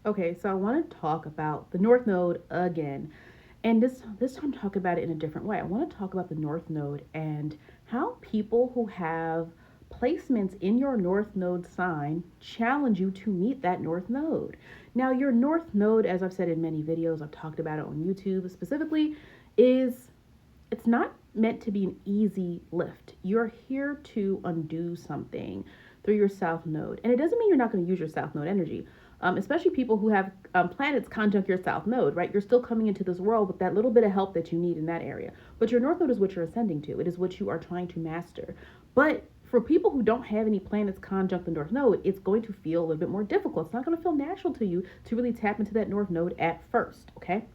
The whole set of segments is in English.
Okay, so I want to talk about the North Node again. And this time talk about it in a different way. I want to talk about the North Node and how people who have placements in your North Node sign challenge you to meet that North Node. Now, your North Node, as I've said in many videos, I've talked about it on YouTube specifically, is it's not meant to be an easy lift. You're here to undo something through your South Node. And it doesn't mean you're not going to use your South Node energy. Especially people who have planets conjunct your South Node, right? You're still coming into this world with that little bit of help that you need in that area. But your North Node is what you're ascending to. It is what you are trying to master. But for people who don't have any planets conjunct the North Node, it's going to feel a little bit more difficult. It's not going to feel natural to you to really tap into that North Node at first, okay?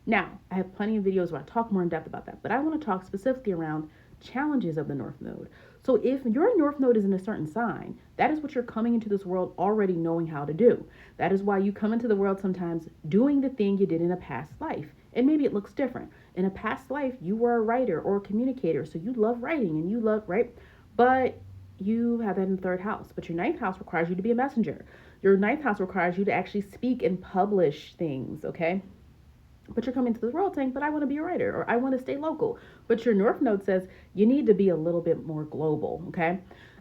Now, I have plenty of videos where I talk more in depth about that, but I want to talk specifically around challenges of the North Node. So if your North Node is in a certain sign, that is what you're coming into this world already knowing how to do. That is why you come into the world sometimes doing the thing you did in a past life. And maybe it looks different. In a past life, you were a writer or a communicator, so you love writing and you love, right? But you have that in the third house. But your ninth house requires you to be a messenger. Your ninth house requires you to actually speak and publish things, okay? But you're coming to the world saying, but I want to be a writer or I want to stay local. But your North Node says you need to be a little bit more global, okay?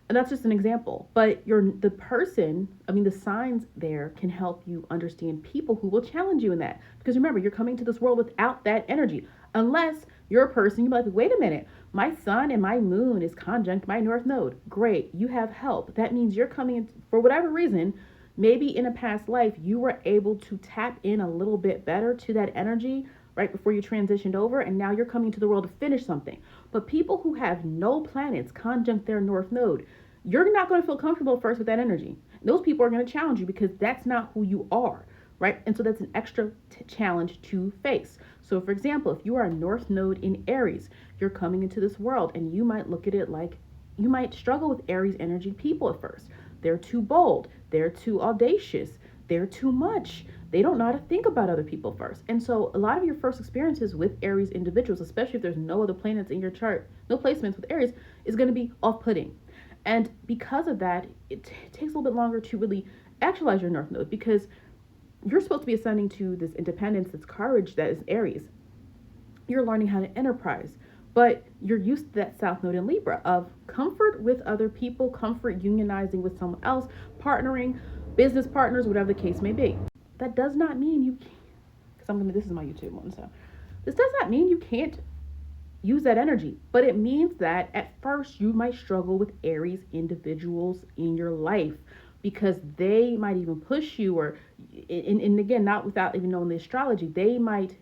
And that's just an example. But the signs there can help you understand people who will challenge you in that. Because remember, you're coming to this world without that energy. Unless you're a person, you're like, wait a minute, my sun and my moon is conjunct my North Node. Great, you have help. That means you're coming in for whatever reason. Maybe in a past life, you were able to tap in a little bit better to that energy right before you transitioned over, and now you're coming to the world to finish something. But people who have no planets conjunct their North Node, you're not going to feel comfortable first with that energy. Those people are going to challenge you because that's not who you are, right? And so that's an extra challenge to face. So for example, if you are a North Node in Aries, you're coming into this world and you might look at it like you might struggle with Aries energy people at first. They're too bold. They're too audacious. They're too much. They don't know how to think about other people first. And so a lot of your first experiences with Aries individuals, especially if there's no other planets in your chart, no placements with Aries, is going to be off-putting. And because of that, it takes a little bit longer to really actualize your North Node because you're supposed to be ascending to this independence, this courage that is Aries. You're learning how to enterprise. But you're used to that South Node in Libra of comfort with other people, comfort unionizing with someone else, partnering, business partners, whatever the case may be. That does not mean you can't, because this is my YouTube one, so this does not mean you can't use that energy, but it means that at first you might struggle with Aries individuals in your life because they might even push you and again, not without even knowing the astrology, they might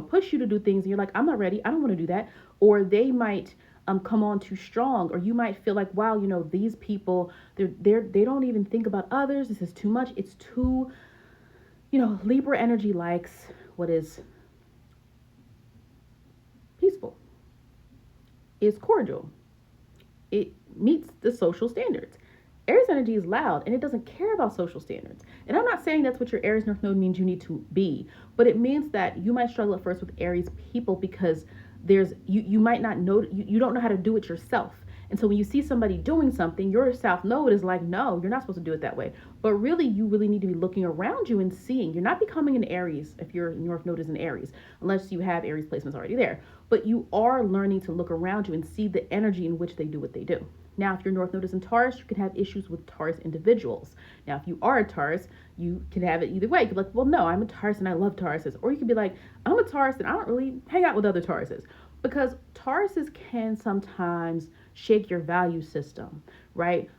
push you to do things and you're like, I'm not ready, I don't want to do that. Or they might come on too strong, or you might feel like, wow, these people, they don't even think about others. This is too much. It's too, Libra energy likes what is peaceful, is cordial. It meets the social standards. Aries energy is loud and it doesn't care about social standards. And I'm not saying that's what your Aries North Node means you need to be, but it means that you might struggle at first with Aries people because you might not know, you don't know how to do it yourself. And so when you see somebody doing something, your South Node is like, no, you're not supposed to do it that way. But really, you really need to be looking around you and seeing. You're not becoming an Aries if your North Node is in Aries, unless you have Aries placements already there. But you are learning to look around you and see the energy in which they do what they do. Now, if your North Node is in Taurus, you can have issues with Taurus individuals. Now, if you are a Taurus, you can have it either way. You could be like, well, no, I'm a Taurus and I love Tauruses. Or you could be like, I'm a Taurus and I don't really hang out with other Tauruses. Because Tauruses can sometimes shake your value system, right?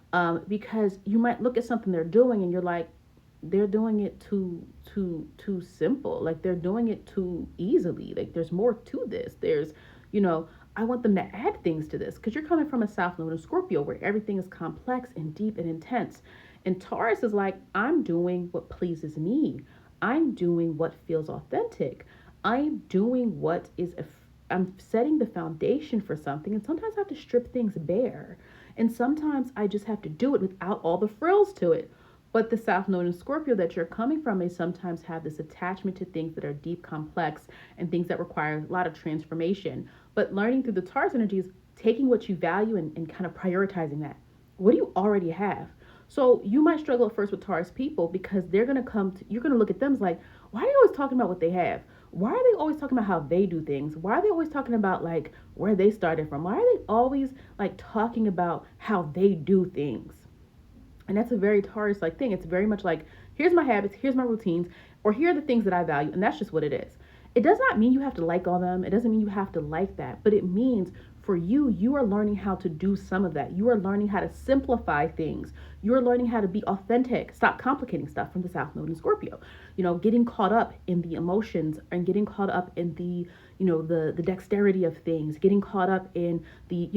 Because you might look at something they're doing and you're like, they're doing it too simple. Like they're doing it too easily. Like there's more to this. There's, I want them to add things to this because you're coming from a South Node in Scorpio where everything is complex and deep and intense. And Taurus is like, I'm doing what pleases me. I'm doing what feels authentic. I'm doing what is, I'm setting the foundation for something. And sometimes I have to strip things bare. And sometimes I just have to do it without all the frills to it. But the South Node in Scorpio that you're coming from may sometimes have this attachment to things that are deep, complex, and things that require a lot of transformation. But learning through the Taurus energy is taking what you value and kind of prioritizing that. What do you already have? So you might struggle at first with Taurus people because they're going to you're going to look at them as like, why are they always talking about what they have? Why are they always talking about how they do things? Why are they always talking about like where they started from? Why are they always like talking about how they do things? And that's a very Taurus like thing. It's very much like, here's my habits, here's my routines, or here are the things that I value. And that's just what it is. It does not mean you have to like all them. It doesn't mean you have to like that. But it means for you, you are learning how to do some of that. You are learning how to simplify things. You're learning how to be authentic. Stop complicating stuff from the South Node in Scorpio. Getting caught up in the emotions and getting caught up in the the dexterity of things, getting caught up in the,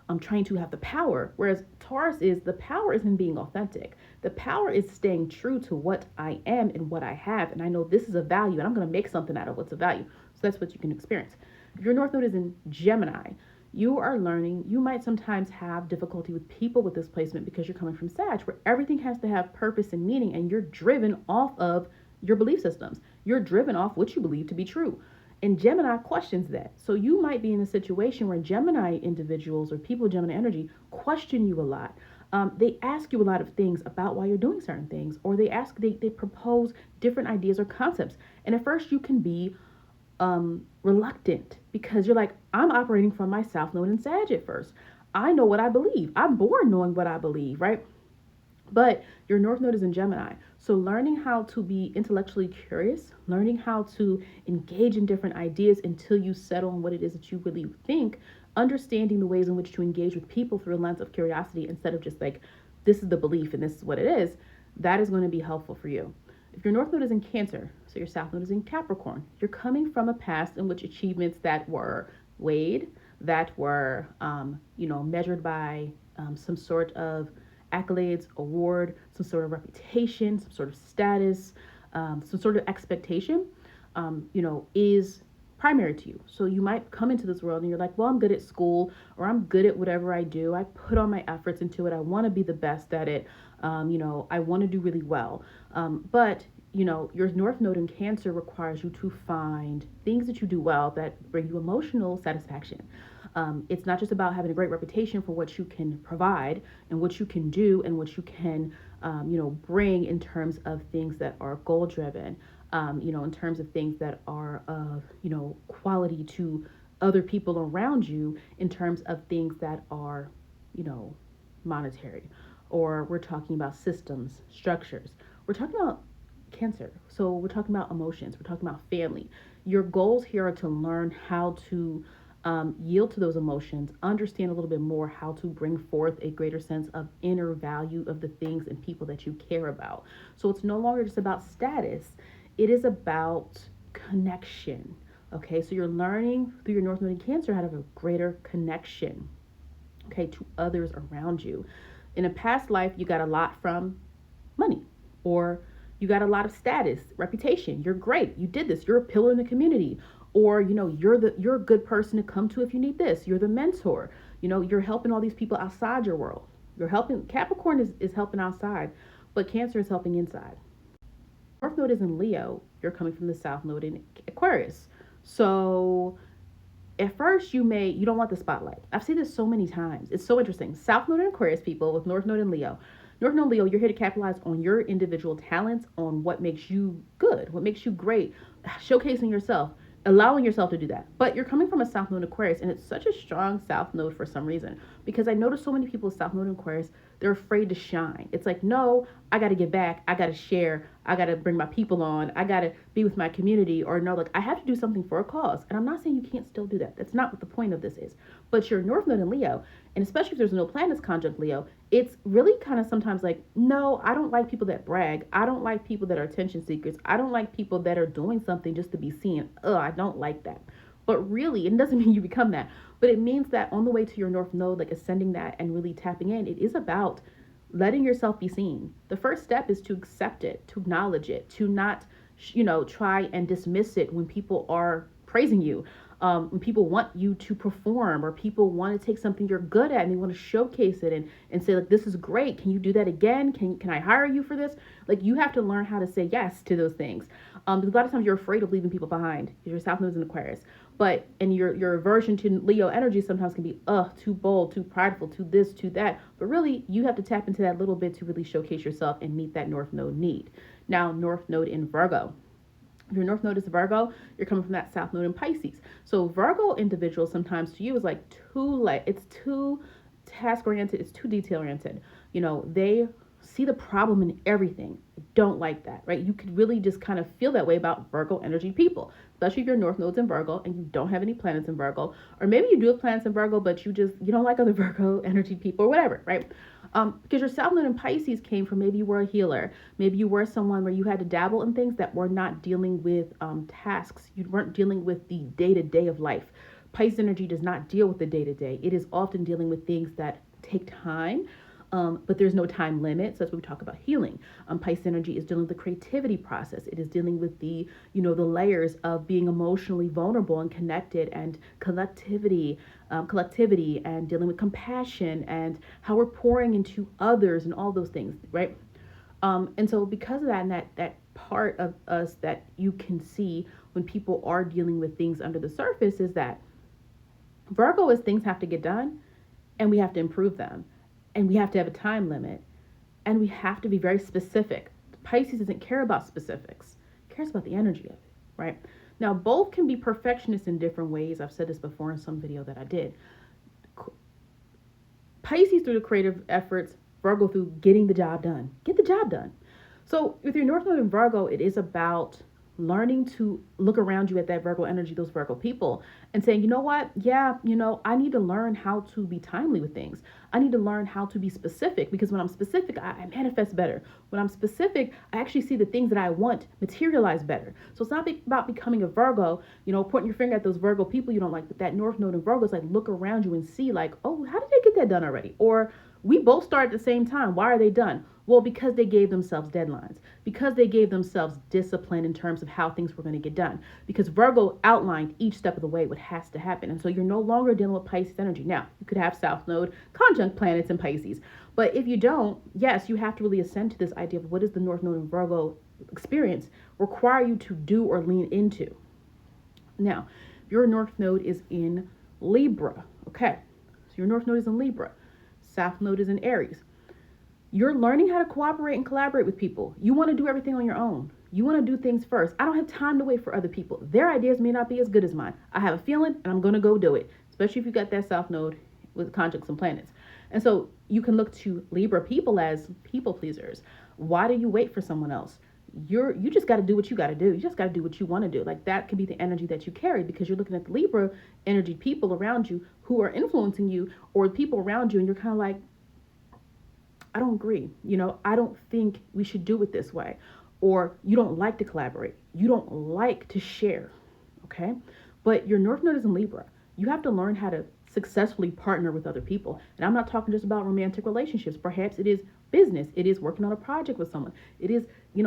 I'm trying to have the power. Whereas Taurus is, the power isn't being authentic. The power is staying true to what I am and what I have. And I know this is a value and I'm going to make something out of what's a value. So that's what you can experience. If your North Node is in Gemini, you are learning, you might sometimes have difficulty with people with this placement because you're coming from Sag, where everything has to have purpose and meaning, and you're driven off of your belief systems. You're driven off what you believe to be true. And Gemini questions that. So you might be in a situation where Gemini individuals or people with Gemini energy question you a lot. They ask you a lot of things about why you're doing certain things, or they propose different ideas or concepts. And at first you can be reluctant because you're like, I'm operating from my South Node in Sag at first. I know what I believe. I'm born knowing what I believe, right? But your North Node is in Gemini. So learning how to be intellectually curious, learning how to engage in different ideas until you settle on what it is that you really think, understanding the ways in which to engage with people through a lens of curiosity instead of just like, this is the belief and this is what it is, that is going to be helpful for you. If your North Node is in Cancer, so your South Node is in Capricorn, you're coming from a past in which achievements that were weighed, that were, measured by some sort of accolades, award, some sort of reputation, some sort of status, some sort of expectation, is primary to you. So you might come into this world and you're like, well, I'm good at school, or I'm good at whatever I do. I put all my efforts into it. I want to be the best at it. I want to do really well. But your North Node in Cancer requires you to find things that you do well that bring you emotional satisfaction. It's not just about having a great reputation for what you can provide and what you can do and what you can, bring in terms of things that are goal driven, in terms of things that are of, quality to other people around you, in terms of things that are, monetary, or we're talking about systems, structures. We're talking about Cancer. So we're talking about emotions. We're talking about family. Your goals here are to learn how to yield to those emotions, understand a little bit more how to bring forth a greater sense of inner value of the things and people that you care about. So it's no longer just about status. It is about connection. Okay, so you're learning through your North Node in Cancer how to have a greater connection, okay, to others around you. In a past life, you got a lot from money, or you got a lot of status, reputation. You're great. You did this. You're a pillar in the community. Or, you're a good person to come to if you need this. You're the mentor. You're helping all these people outside your world. You're helping. Capricorn is helping outside, but Cancer is helping inside. North Node is in Leo. You're coming from the South Node in Aquarius. So at first you don't want the spotlight. I've seen this so many times. It's so interesting. South Node in Aquarius people with North Node in Leo. North Node Leo, you're here to capitalize on your individual talents, on what makes you good, what makes you great, showcasing yourself, allowing yourself to do that. But you're coming from a South Node Aquarius, and it's such a strong South Node for some reason, because I notice so many people with South Node Aquarius, they're afraid to shine. It's like, no, I got to give back. I got to share. I got to bring my people on. I got to be with my community, or no, like I have to do something for a cause. And I'm not saying you can't still do that. That's not what the point of this is. But your North Node in Leo, and especially if there's no planets conjunct Leo, it's really kind of sometimes like, no, I don't like people that brag. I don't like people that are attention seekers. I don't like people that are doing something just to be seen. I don't like that. But really, it doesn't mean you become that. But it means that on the way to your North Node, like ascending that and really tapping in, it is about letting yourself be seen. The first step is to accept it, to acknowledge it, to not, try and dismiss it when people are praising you. When people want you to perform, or people want to take something you're good at and they want to showcase it and say, like, this is great. Can you do that again? Can I hire you for this? Like, you have to learn how to say yes to those things. Because a lot of times you're afraid of leaving people behind. Your South Node is in Aquarius. But and your aversion to Leo energy sometimes can be too bold, too prideful, too this, too that. But really, you have to tap into that little bit to really showcase yourself and meet that North Node need. Now, North Node in Virgo. If your North Node is Virgo, you're coming from that South Node in Pisces. So Virgo individuals sometimes to you is like it's too task oriented, it's too detail oriented. They see the problem in everything. Don't like that, right? You could really just kind of feel that way about Virgo energy people, especially if your North Node's in Virgo and you don't have any planets in Virgo, or maybe you do have planets in Virgo, but you don't like other Virgo energy people or whatever, right? Because your South Node in Pisces came from, maybe you were a healer, maybe you were someone where you had to dabble in things that were not dealing with tasks. You weren't dealing with the day-to-day of life. Pisces energy does not deal with the day-to-day. It is often dealing with things that take time. But there's no time limit. So that's what we talk about healing. Pisces energy is dealing with the creativity process. It is dealing with the layers of being emotionally vulnerable and connected, and collectivity, and dealing with compassion and how we're pouring into others and all those things, right? And so because of that, and that part of us that you can see when people are dealing with things under the surface, is that Virgo is things have to get done and we have to improve them. And we have to have a time limit, and we have to be very specific. Pisces doesn't care about specifics. It cares about the energy of it, right? Now, both can be perfectionists in different ways. I've said this before in some video that I did. Pisces through the creative efforts, Virgo through getting the job done. Get the job done. So with your North Node in Virgo, it is about learning to look around you at that Virgo energy, those Virgo people, and saying, you know what? Yeah, I need to learn how to be timely with things. I need to learn how to be specific, because when I'm specific, I manifest better. When I'm specific, I actually see the things that I want materialize better. So it's not about becoming a Virgo, pointing your finger at those Virgo people you don't like, but that North Node in Virgo is like, look around you and see, like, oh, how did they get that done already? Or we both start at the same time. Why are they done? Well, because they gave themselves deadlines, because they gave themselves discipline in terms of how things were going to get done, because Virgo outlined each step of the way what has to happen. And so you're no longer dealing with Pisces energy. Now, you could have South Node conjunct planets in Pisces, but if you don't, yes, you have to really ascend to this idea of what is the North Node in Virgo experience require you to do or lean into. Now, your North Node is in Libra. Okay, so your North Node is in Libra. South Node is in Aries. You're learning how to cooperate and collaborate with people. You want to do everything on your own. You want to do things first. I don't have time to wait for other people. Their ideas may not be as good as mine. I have a feeling and I'm going to go do it, especially if you got that South Node with conjuncts and planets. And so you can look to Libra people as people pleasers. Why do you wait for someone else? You just got to do what you got to do. You just got to do what you want to do. Like, that could be the energy that you carry, because you're looking at the Libra energy people around you who are influencing you, or people around you, and you're kind of like, I don't agree. I don't think we should do it this way. Or you don't like to collaborate. You don't like to share. Okay. But your North Node is in Libra. You have to learn how to successfully partner with other people. And I'm not talking just about romantic relationships. Perhaps it is business. It is working on a project with someone. It is,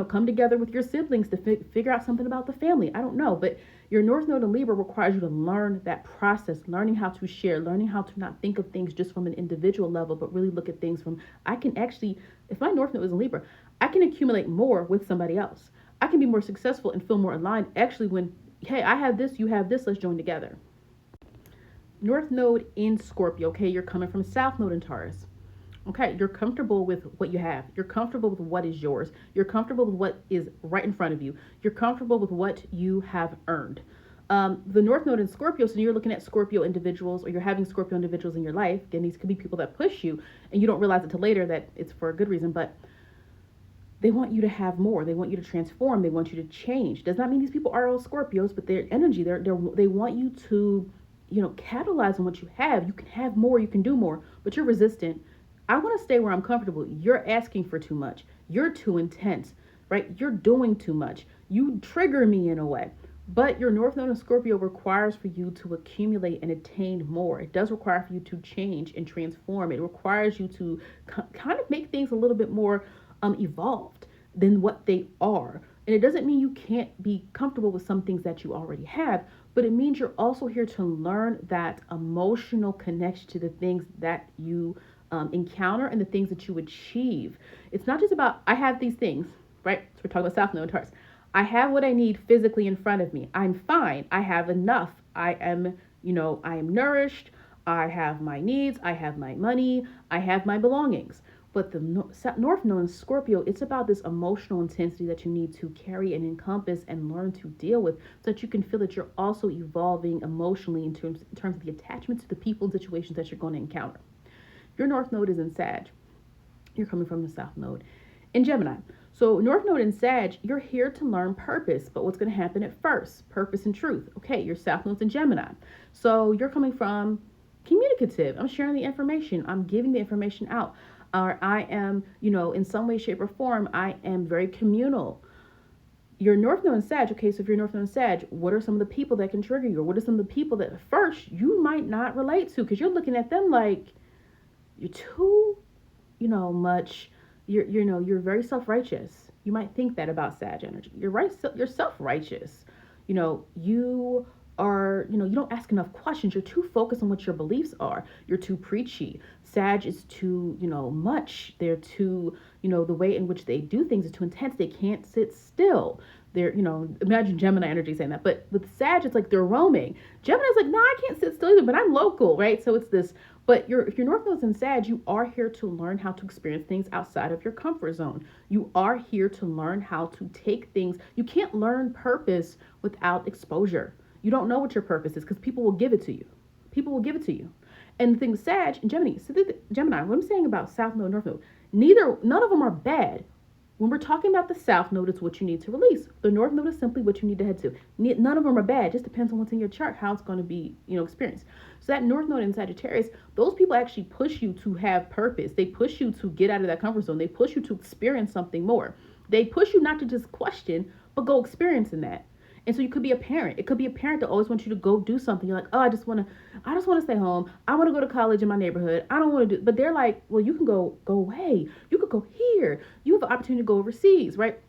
come together with your siblings to figure out something about the family. I don't know. But your North Node in Libra requires you to learn that process, learning how to share, learning how to not think of things just from an individual level, but really look at things from, I can actually, if my North Node is in Libra, I can accumulate more with somebody else. I can be more successful and feel more aligned actually when, hey, I have this, you have this, let's join together. North Node in Scorpio. Okay, you're coming from South Node in Taurus. Okay, you're comfortable with what you have. You're comfortable with what is yours. You're comfortable with what is right in front of you. You're comfortable with what you have earned. The North Node in Scorpio, so you're looking at Scorpio individuals, or you're having Scorpio individuals in your life. Again, these could be people that push you, and you don't realize it till later that it's for a good reason, but they want you to have more. They want you to transform. They want you to change. Does not mean these people are all Scorpios, but their energy, they want you to, capitalize on what you have. You can have more, you can do more, but you're resistant. I want to stay where I'm comfortable. You're asking for too much. You're too intense, right? You're doing too much. You trigger me in a way. But your North Node in Scorpio requires for you to accumulate and attain more. It does require for you to change and transform. It requires you to kind of make things a little bit more evolved than what they are. And it doesn't mean you can't be comfortable with some things that you already have, but it means you're also here to learn that emotional connection to the things that you encounter and the things that you achieve. It's not just about, I have these things, right? So we're talking about South Node Taurus. I have what I need physically in front of me. I'm fine. I have enough. I am, I am nourished. I have my needs. I have my money. I have my belongings. But the North Node in Scorpio, it's about this emotional intensity that you need to carry and encompass and learn to deal with so that you can feel that you're also evolving emotionally in terms of the attachment to the people and situations that you're going to encounter. Your North Node is in Sag. You're coming from the South Node in Gemini. So North Node in Sag, you're here to learn purpose, but what's going to happen at first? Purpose and truth. Okay, your South Node's in Gemini. So you're coming from communicative. I'm sharing the information. I'm giving the information out. Or I am, in some way, shape, or form, I am very communal. Your North Node in Sag, okay, so if you're North Node in Sag, what are some of the people that can trigger you? Or what are some of the people that at first you might not relate to? Because you're looking at them like you're too, much, you're very self-righteous. You might think that about Sag energy. You're self-righteous. You are, you don't ask enough questions. You're too focused on what your beliefs are. You're too preachy. Sag is too, much. They're too, the way in which they do things is too intense. They can't sit still. They're, imagine Gemini energy saying that. But with Sag, it's like they're roaming. Gemini's like, no, I can't sit still either, but I'm local, right? So it's this, but if your North Node's in Sag, you are here to learn how to experience things outside of your comfort zone. You are here to learn how to take things. You can't learn purpose without exposure. You don't know what your purpose is because people will give it to you. People will give it to you. And the thing with Sag and Gemini, Gemini, what I'm saying about South Node, North Node, none of them are bad. When we're talking about the South Node, it's what you need to release. The North Node is simply what you need to head to. None of them are bad. It just depends on what's in your chart, how it's going to be, experienced. So that North Node in Sagittarius, those people actually push you to have purpose. They push you to get out of that comfort zone. They push you to experience something more. They push you not to just question, but go experience in that. And so you could be a parent. It could be a parent that always wants you to go do something. You're like, oh, I just want to stay home. I want to go to college in my neighborhood. I don't want to do, but they're like, well, you can go away. You could go here. You have an opportunity to go overseas, right?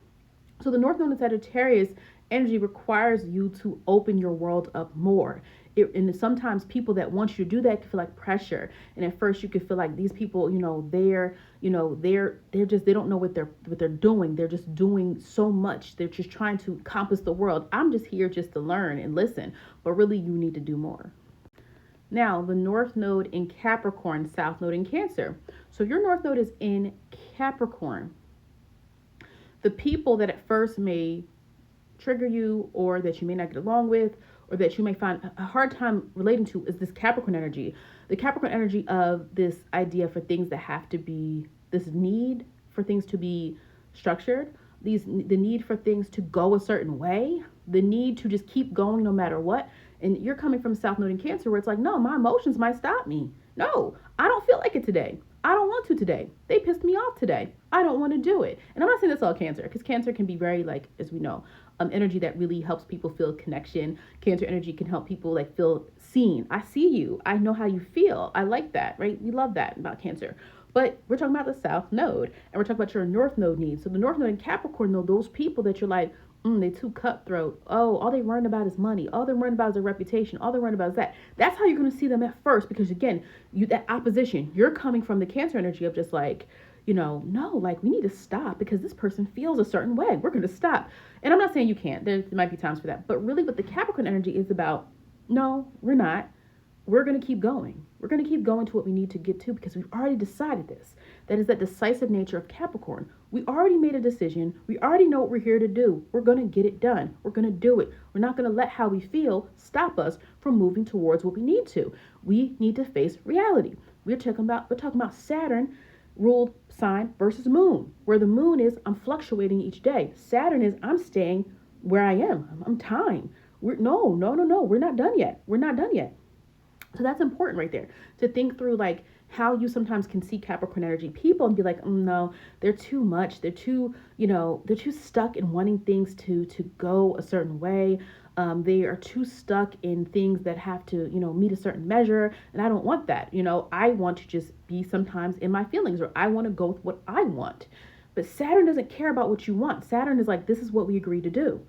So the North Node in Sagittarius energy requires you to open your world up more. And sometimes people that want you to do that can feel like pressure. And at first you could feel like these people, they're just, they don't know what they're doing. They're just doing so much. They're just trying to encompass the world. I'm just here just to learn and listen, but really you need to do more. Now, the North Node in Capricorn, South Node in Cancer. So your North Node is in Capricorn. The people that at first may trigger you or that you may not get along with or that you may find a hard time relating to is this Capricorn energy. The Capricorn energy of this idea for things that have to be, this need for things to be structured, the need for things to go a certain way, the need to just keep going no matter what. And you're coming from South Node in Cancer where it's like, no, my emotions might stop me. No, I don't feel like it today. I don't want to today. They pissed me off today. I don't want to do it. And I'm not saying that's all Cancer, because Cancer can be very, like, as we know, energy that really helps people feel connection. Cancer energy can help people like feel seen. I see you. I know how you feel. I like that, right? We love that about Cancer. But we're talking about the South Node, and we're talking about your North Node needs. So the North Node and Capricorn, though, those people that you're like, they too cutthroat. Oh, all they worrying about is money. All they're worrying about is their reputation. All they're worrying about is that. That's how you're going to see them at first, because again, that opposition, you're coming from the Cancer energy of just like, no, like we need to stop because this person feels a certain way. We're going to stop. And I'm not saying you can't. There might be times for that. But really what the Capricorn energy is about, no, we're not. We're going to keep going. We're going to keep going to what we need to get to because we've already decided this. That is that decisive nature of Capricorn. We already made a decision. We already know what we're here to do. We're going to get it done. We're going to do it. We're not going to let how we feel stop us from moving towards what we need to. We need to face reality. We're talking about Saturn ruled sign versus moon, where the moon is I'm fluctuating each day. Saturn is I'm staying where I am. I'm time. We're no. We're not done yet. We're not done yet. So that's important right there to think through, like how you sometimes can see Capricorn energy people and be like, no, they're too much. They're too, they're too stuck in wanting things to go a certain way. They are too stuck in things that have to, meet a certain measure. And I don't want that. I want to just be sometimes in my feelings, or I want to go with what I want. But Saturn doesn't care about what you want. Saturn is like, this is what we agreed to do.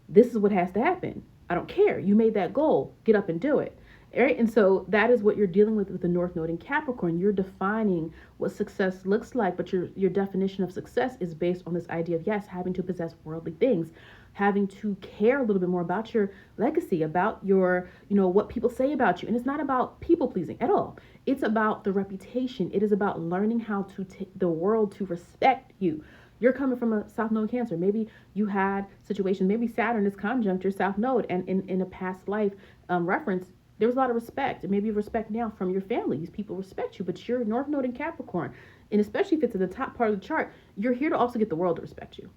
This is what has to happen. I don't care. You made that goal. Get up and do it. All right. And so that is what you're dealing with the North Node in Capricorn. You're defining what success looks like, but your definition of success is based on this idea of, yes, having to possess worldly things, having to care a little bit more about your legacy, about your, what people say about you. And it's not about people pleasing at all. It's about the reputation. It is about learning how to take the world to respect you. You're coming from a South Node Cancer. Maybe you had situations, maybe Saturn is conjunct your South Node, and in a past life reference, there was a lot of respect, and maybe respect now from your family. These people respect you, but you're North Node in Capricorn. And especially if it's at the top part of the chart, you're here to also get the world to respect you,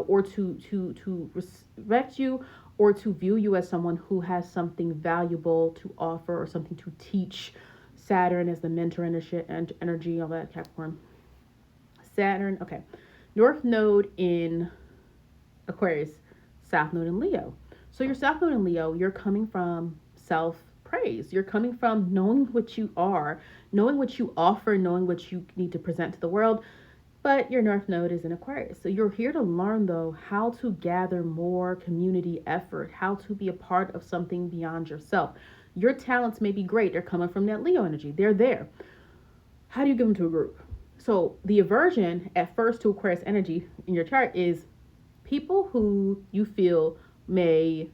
or to respect you, or to view you as someone who has something valuable to offer or something to teach. Saturn as the mentor energy, all that Capricorn. Saturn, okay. North Node in Aquarius, South Node in Leo. So your South Node in Leo, you're coming from self-praise. You're coming from knowing what you are, knowing what you offer, knowing what you need to present to the world. But your North Node is in Aquarius. So you're here to learn, though, how to gather more community effort, how to be a part of something beyond yourself. Your talents may be great. They're coming from that Leo energy. They're there. How do you give them to a group? So the aversion at first to Aquarius energy in your chart is people who you feel may,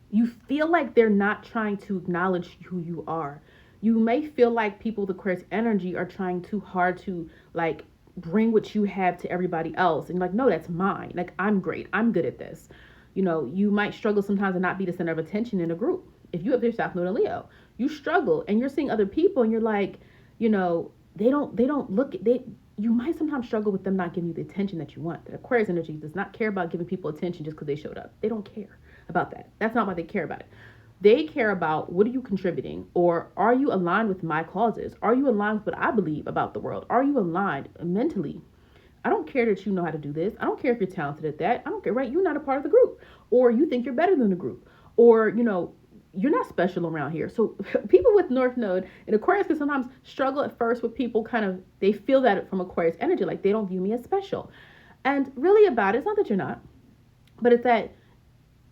you feel like they're not trying to acknowledge who you are. You may feel like people with Aquarius energy are trying too hard to like bring what you have to everybody else. And like, no, that's mine. Like, I'm great. I'm good at this. You might struggle sometimes to not be the center of attention in a group. If you have your South Node in Leo, you struggle and you're seeing other people and you're like, they don't look, you might sometimes struggle with them not giving you the attention that you want. The Aquarius energy does not care about giving people attention just because they showed up. They don't care about that. That's not why they care about it. They care about, what are you contributing? Or are you aligned with my causes? Are you aligned with what I believe about the world? Are you aligned mentally? I don't care that you know how to do this. I don't care if you're talented at that. I don't care, right? You're not a part of the group. Or you think you're better than the group. Or, you're not special around here. So people with North Node and Aquarius can sometimes struggle at first with people they feel that from Aquarius energy, like they don't view me as special. And really about it, it's not that you're not, but it's that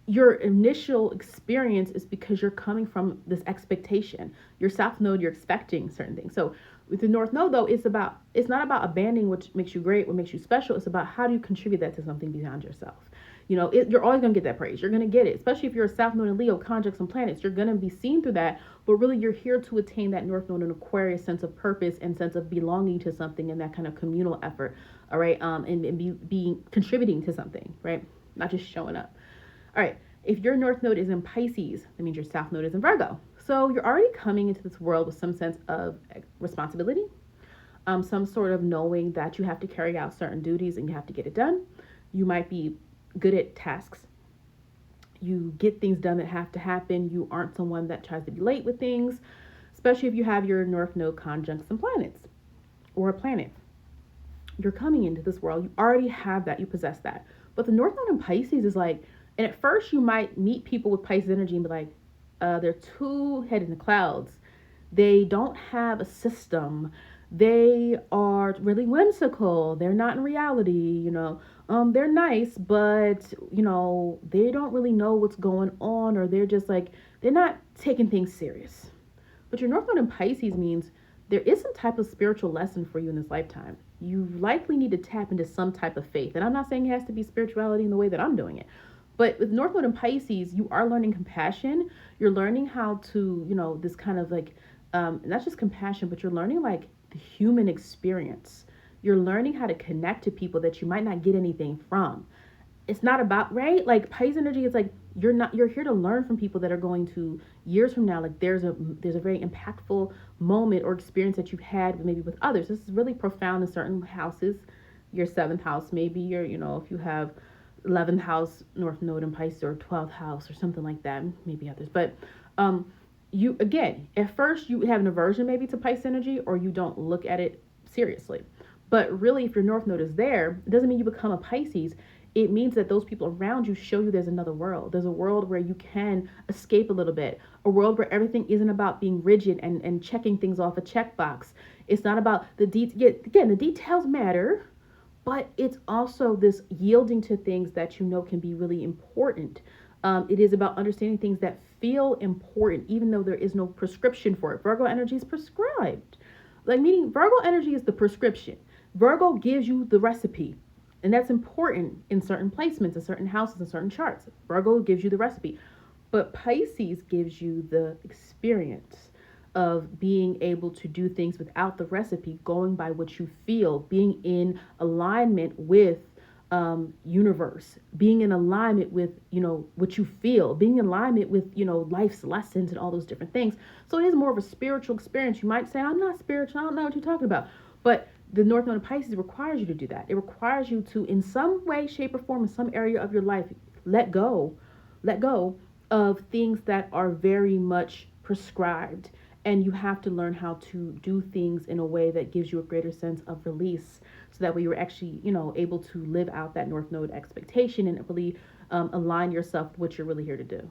your initial experience is because you're coming from this expectation. Your South Node, you're expecting certain things. So with the North Node, though, it's not about abandoning what makes you great, what makes you special. It's about how do you contribute that to something beyond yourself. You're always going to get that praise. You're going to get it, especially if you're a South Node in Leo, conjunct some planets. You're going to be seen through that, but really you're here to attain that North Node in Aquarius sense of purpose and sense of belonging to something and that kind of communal effort, all right, and being contributing to something, right, not just showing up. All right, if your North Node is in Pisces, that means your South Node is in Virgo. So you're already coming into this world with some sense of responsibility, some sort of knowing that you have to carry out certain duties and you have to get it done. You might be good at tasks. You get things done that have to happen. You aren't someone that tries to be late with things, especially if you have your North Node conjunct some planets or a planet. You're coming into this world. You already have that. You possess that. But the North Node in Pisces is like, and at first you might meet people with Pisces energy and be like, they're too head in the clouds. They don't have a system. They are really whimsical. They're not in reality, they're nice, but, they don't really know what's going on, or they're just like, they're not taking things serious. But your North Node in Pisces means there is some type of spiritual lesson for you in this lifetime. You likely need to tap into some type of faith. And I'm not saying it has to be spirituality in the way that I'm doing it. But with North Node in Pisces, you are learning compassion. You're learning how to, this kind of like, not just compassion, but you're learning like the human experience. You're learning how to connect to people that you might not get anything from. It's not about, right? Like Pisces energy is like, you're here to learn from people that are going to years from now. Like there's a very impactful moment or experience that you've had maybe with others. This is really profound in certain houses. Your 7th house, maybe your, if you have 11th house North Node in Pisces, or 12th house or something like that, maybe others. But you, again, at first you have an aversion maybe to Pisces energy, or you don't look at it seriously. But really, if your North Node is there, it doesn't mean you become a Pisces. It means that those people around you show you there's another world. There's a world where you can escape a little bit. A world where everything isn't about being rigid and checking things off a checkbox. It's not about the details. Again, the details matter, but it's also this yielding to things that you know can be really important. It is about understanding things that feel important, even though there is no prescription for it. Virgo energy is prescribed. Like, meaning Virgo energy is the prescription. Virgo gives you the recipe. And that's important in certain placements, in certain houses, in certain charts. Virgo gives you the recipe. But Pisces gives you the experience of being able to do things without the recipe, going by what you feel, being in alignment with universe, being in alignment with, what you feel, being in alignment with, life's lessons and all those different things. So it is more of a spiritual experience. You might say, I'm not spiritual, I don't know what you're talking about. But the North Node of Pisces requires you to do that. It requires you to, in some way, shape, or form, in some area of your life, let go of things that are very much prescribed. And you have to learn how to do things in a way that gives you a greater sense of release, so that way you're actually, able to live out that North Node expectation and really align yourself with what you're really here to do.